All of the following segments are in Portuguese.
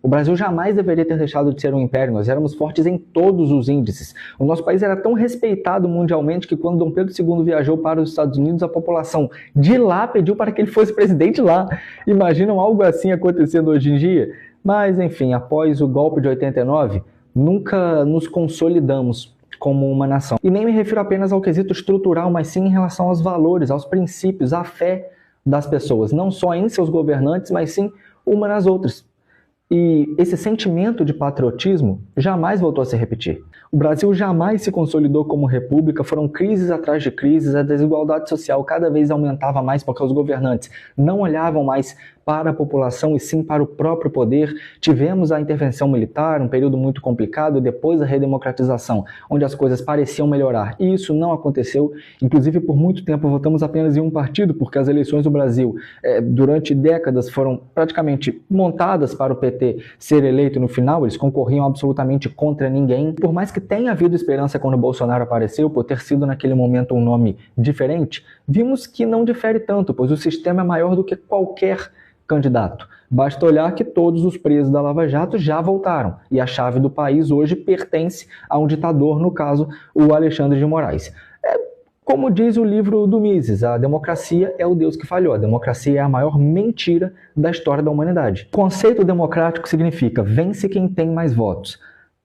O Brasil jamais deveria ter deixado de ser um império, nós éramos fortes em todos os índices. O nosso país era tão respeitado mundialmente que quando Dom Pedro II viajou para os Estados Unidos, a população de lá pediu para que ele fosse presidente lá. Imaginam algo assim acontecendo hoje em dia? Mas, enfim, após o golpe de 89, nunca nos consolidamos como uma nação. E nem me refiro apenas ao quesito estrutural, mas sim em relação aos valores, aos princípios, à fé das pessoas, não só em seus governantes, mas sim uma nas outras. E esse sentimento de patriotismo jamais voltou a se repetir. O Brasil jamais se consolidou como república, foram crises atrás de crises, a desigualdade social cada vez aumentava mais porque os governantes não olhavam mais para a população e sim para o próprio poder. Tivemos a intervenção militar, um período muito complicado, depois a redemocratização, onde as coisas pareciam melhorar. E isso não aconteceu. Inclusive, por muito tempo, votamos apenas em um partido, porque as eleições do Brasil, durante décadas, foram praticamente montadas para o PT ser eleito no final. Eles concorriam absolutamente contra ninguém. Por mais que tenha havido esperança quando o Bolsonaro apareceu, por ter sido naquele momento um nome diferente, vimos que não difere tanto, pois o sistema é maior do que qualquer candidato. Basta olhar que todos os presos da Lava Jato já voltaram e a chave do país hoje pertence a um ditador, no caso, o Alexandre de Moraes. Como diz o livro do Mises, a democracia é o Deus que falhou. A democracia é a maior mentira da história da humanidade. O conceito democrático significa vence quem tem mais votos.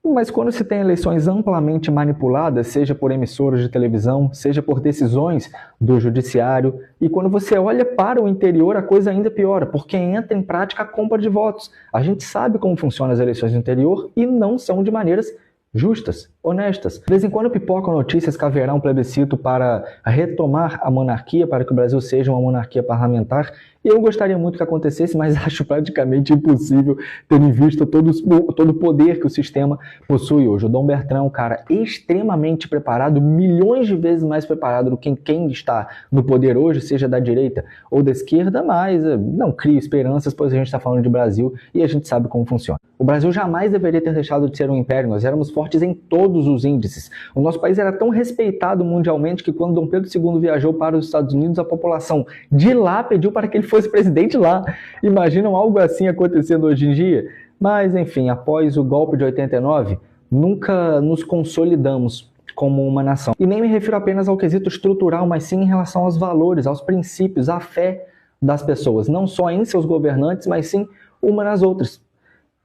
Mas quando se tem eleições amplamente manipuladas, seja por emissoras de televisão, seja por decisões do judiciário, e quando você olha para o interior, a coisa ainda piora, porque entra em prática a compra de votos. A gente sabe como funcionam as eleições no interior e não são de maneiras justas, honestas. De vez em quando pipocam notícias que haverá um plebiscito para retomar a monarquia, para que o Brasil seja uma monarquia parlamentar. E eu gostaria muito que acontecesse, mas acho praticamente impossível, tendo em vista todo o poder que o sistema possui hoje. O Dom Bertrand é um cara extremamente preparado, milhões de vezes mais preparado do que quem está no poder hoje, seja da direita ou da esquerda, mas não crio esperanças, pois a gente está falando de Brasil e a gente sabe como funciona. O Brasil jamais deveria ter deixado de ser um império, nós éramos fortes em todos os índices. O nosso país era tão respeitado mundialmente que quando Dom Pedro II viajou para os Estados Unidos, a população de lá pediu para que ele fosse presidente lá. Imaginam algo assim acontecendo hoje em dia? Mas, enfim, após o golpe de 89, nunca nos consolidamos como uma nação. E nem me refiro apenas ao quesito estrutural, mas sim em relação aos valores, aos princípios, à fé das pessoas, não só em seus governantes, mas sim uma nas outras.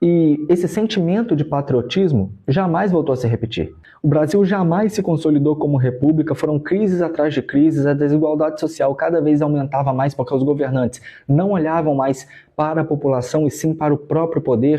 E esse sentimento de patriotismo jamais voltou a se repetir. O Brasil jamais se consolidou como república, foram crises atrás de crises, a desigualdade social cada vez aumentava mais porque os governantes não olhavam mais para a população e sim para o próprio poder.